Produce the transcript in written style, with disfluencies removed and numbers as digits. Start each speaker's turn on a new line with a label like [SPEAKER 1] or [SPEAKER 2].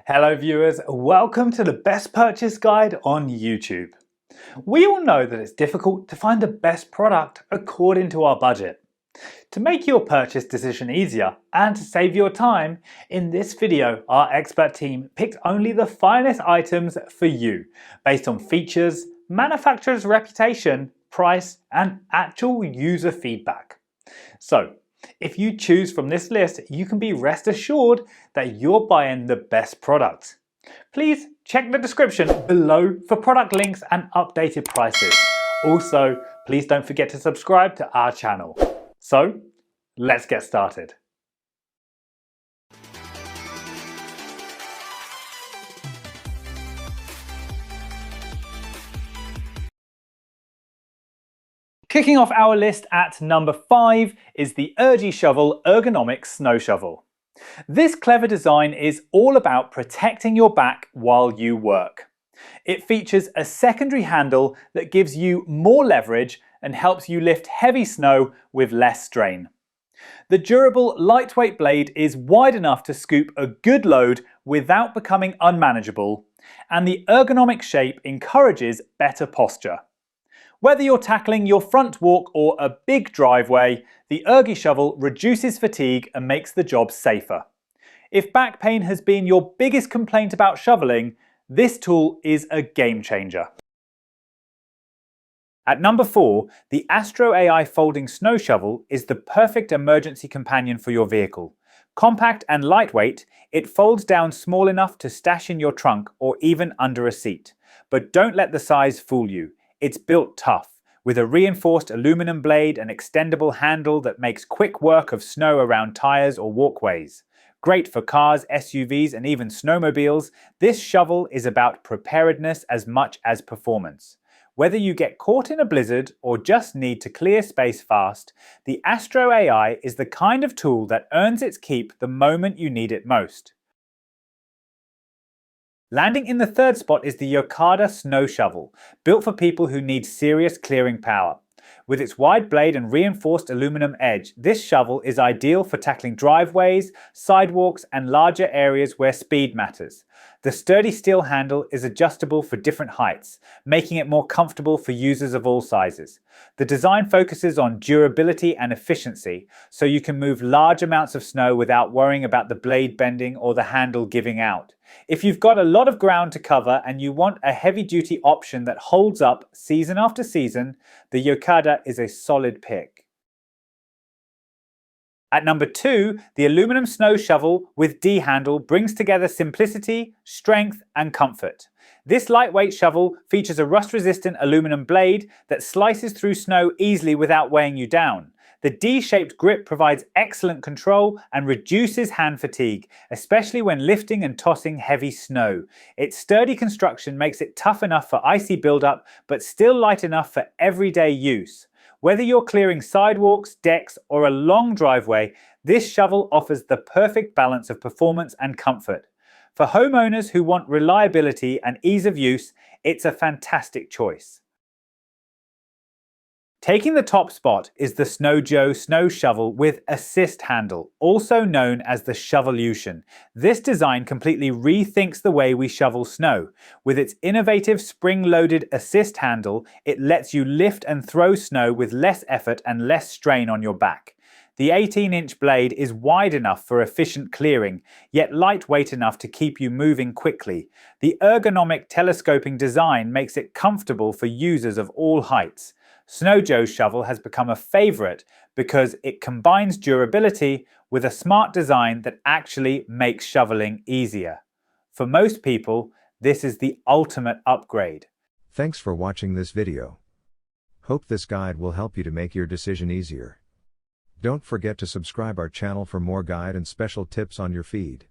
[SPEAKER 1] Hello viewers, welcome to the best purchase guide on YouTube. We all know that it's difficult to find the best product according to our budget. To make your purchase decision easier and to save your time, in this video our expert team picked only the finest items for you based on features, manufacturer's reputation, price and actual user feedback. So, if you choose from this list, you can be rest assured that you're buying the best product. Please check the description below for product links and updated prices. Also, please don't forget to subscribe to our channel. So, let's get started. Kicking off our list at number 5 is the ErgyShovel Ergonomic Snow Shovel. This clever design is all about protecting your back while you work. It features a secondary handle that gives you more leverage and helps you lift heavy snow with less strain. The durable, lightweight blade is wide enough to scoop a good load without becoming unmanageable, and the ergonomic shape encourages better posture. Whether you're tackling your front walk or a big driveway, the ErgyShovel reduces fatigue and makes the job safer. If back pain has been your biggest complaint about shoveling, this tool is a game changer. At number 4, the Astro AI Folding Snow Shovel is the perfect emergency companion for your vehicle. Compact and lightweight, it folds down small enough to stash in your trunk or even under a seat. But don't let the size fool you. It's built tough, with a reinforced aluminum blade and extendable handle that makes quick work of snow around tires or walkways. Great for cars, SUVs and even snowmobiles, this shovel is about preparedness as much as performance. Whether you get caught in a blizzard or just need to clear space fast, the Astro AI is the kind of tool that earns its keep the moment you need it most. Landing in the third spot is the Yokada Snow Shovel, built for people who need serious clearing power. With its wide blade and reinforced aluminum edge, this shovel is ideal for tackling driveways, sidewalks and larger areas where speed matters. The sturdy steel handle is adjustable for different heights, making it more comfortable for users of all sizes. The design focuses on durability and efficiency, so you can move large amounts of snow without worrying about the blade bending or the handle giving out. If you've got a lot of ground to cover and you want a heavy-duty option that holds up season after season, the Yokada is a solid pick. At number 2, the aluminum snow shovel with D-handle brings together simplicity, strength and comfort. This lightweight shovel features a rust-resistant aluminum blade that slices through snow easily without weighing you down. The D-shaped grip provides excellent control and reduces hand fatigue, especially when lifting and tossing heavy snow. Its sturdy construction makes it tough enough for icy buildup, but still light enough for everyday use. Whether you're clearing sidewalks, decks, or a long driveway, this shovel offers the perfect balance of performance and comfort. For homeowners who want reliability and ease of use, it's a fantastic choice. Taking the top spot is the SnowJoe Snow Shovel with Assist Handle, also known as the Shovelution. This design completely rethinks the way we shovel snow. With its innovative spring-loaded assist handle, it lets you lift and throw snow with less effort and less strain on your back. The 18-inch blade is wide enough for efficient clearing, yet lightweight enough to keep you moving quickly. The ergonomic telescoping design makes it comfortable for users of all heights. SnowJoe's shovel has become a favorite because it combines durability with a smart design that actually makes shoveling easier. For most people, this is the ultimate upgrade.
[SPEAKER 2] Thanks for watching this video. Hope this guide will help you to make your decision easier. Don't forget to subscribe our channel for more guide and special tips on your feed.